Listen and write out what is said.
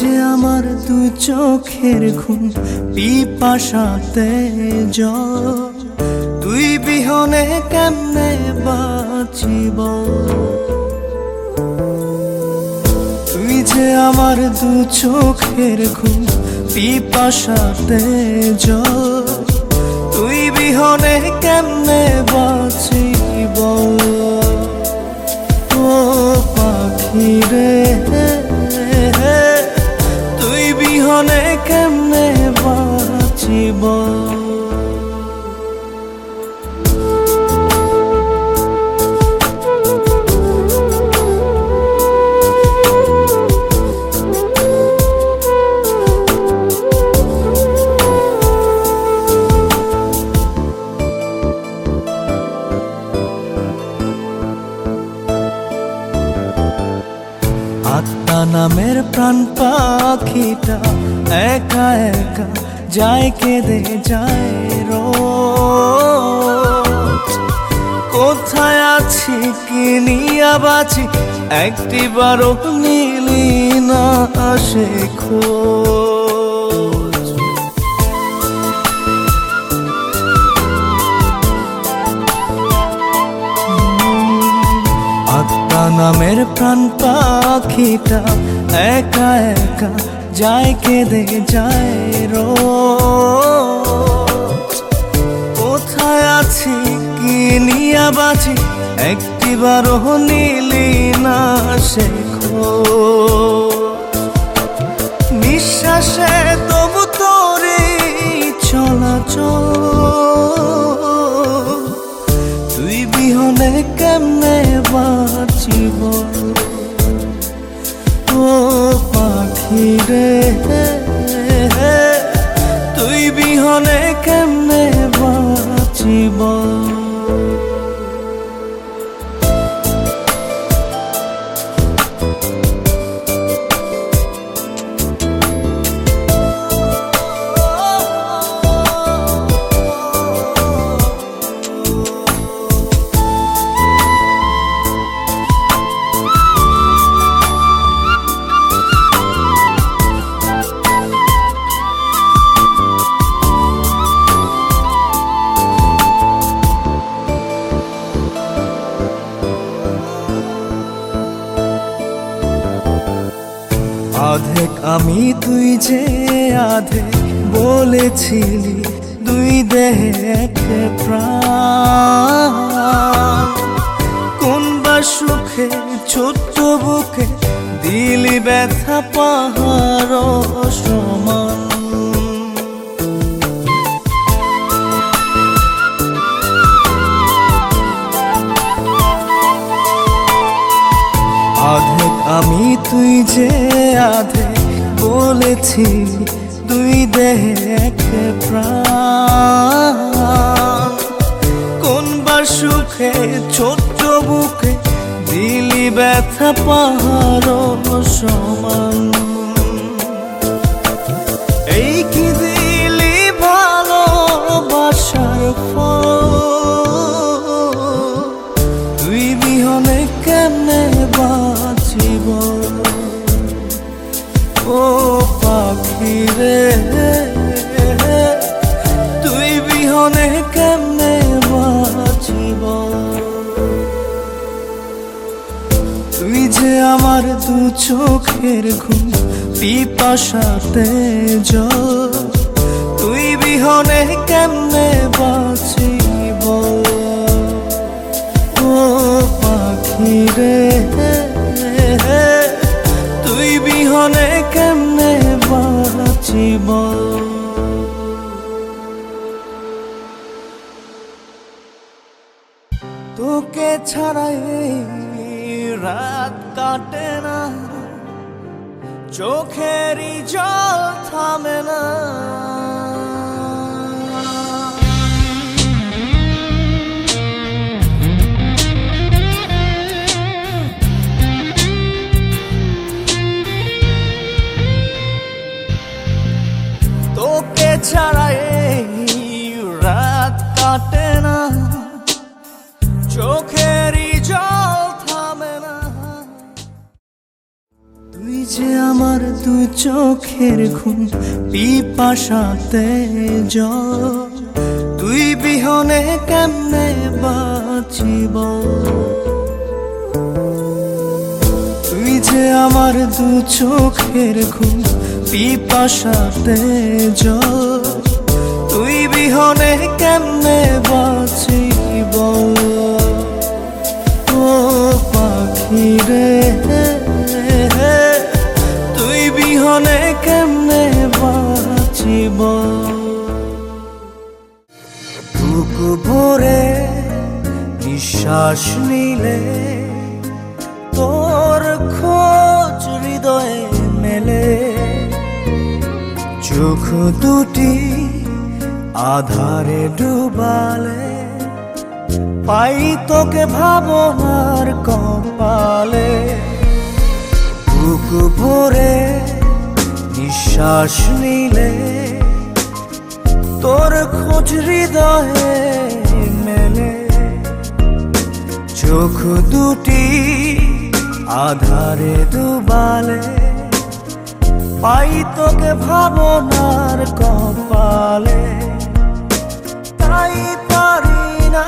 যে আমার দু চোখের ঘুম পিপাসাতে জল, তুই বিহনে কেমনে বাঁচিব। তুই যে আমার দু চোখের ঘুম পিপাসাতে জল, তুই বিহনে কেমনে বাঁচিব। ও পাখি রে, তুই বিহনে কেমনে বাঁচিব। আত্মা নামের প্রাণ পাখিটা একা একা যায় কেঁদে যায় রোজ। কোথায় আছি কি নিয়া বাঁচি একটিবারও নিলি না আসে খোঁজ। আত্মা নামের প্রাণ পাখিটা একা একা যায় কেঁদে যায় রোজ। কোথায় আছি কি নিয়া বাঁচি একটিবারও নিলি না সে খোঁজ। নিঃশ্বাসে তবু তোরে চলাচল, তুই বিহনে কেমনে বাঁচিব। ও পাখি রে, তুই বিহনে কেমনে বাঁচিব। আধেক আমি তুই যে আধেক বলেছিলি, দুই দেহে এক প্রাণ। কোন বা সুখে ছোট্ট বুকে দিলি ব্যথা পাহাড় সমান। আধেক আমি তুই যে আধেক বলেছিলি, দুই দেহে এক প্রাণ। কোন বা সুখে ছোট্ট বুকে দিলি ব্যথা পাহাড় সমান। এই কি দিলি ভালোবাসার ফল, তুই বিহনে কেমনে বাঁচিব। ও পাখি রে, তুই বিহনে কেমনে বাঁচিব। তুই যে আমার দু চোখের ঘুম পিপাসাতে জল, তুই বিহনে কেমনে বাঁচিব। ও পাখি রে, তুই বিহনে কেমনে বাঁচিব। তোকে ছাড়া এই রাত কাটে না, চোখেরই জল থামে না। তোকে ছাড়া এই রাত কাটে না, চোখেরই জল থামে না। তুই যে আমার আমার দু চোখের ঘুম পিপাসাতে জল তুই বিহনে কেমনে বাঁচিব তুই যে আমার দু চোখের ঘুম পিপাসাতে জল তুই বিহনে কেমনে বাঁচিব ও পাখি রে তুই বিহনে কেমনে বাঁচিব বুক ভরে নিঃশ্বাস নিলে তোর খোঁজ হৃদয়ে মেলে চোখ দুটি আধারে ডুবালে পাই তোকে ভাবনার কপালে বুক ভরে নিঃশ্বাস নিলে তোর খোঁজ হৃদয়ে মেলে চোখ দুটি আধারে ডুবালে পাই তোকে ভাবনার কপালে তাই পারি না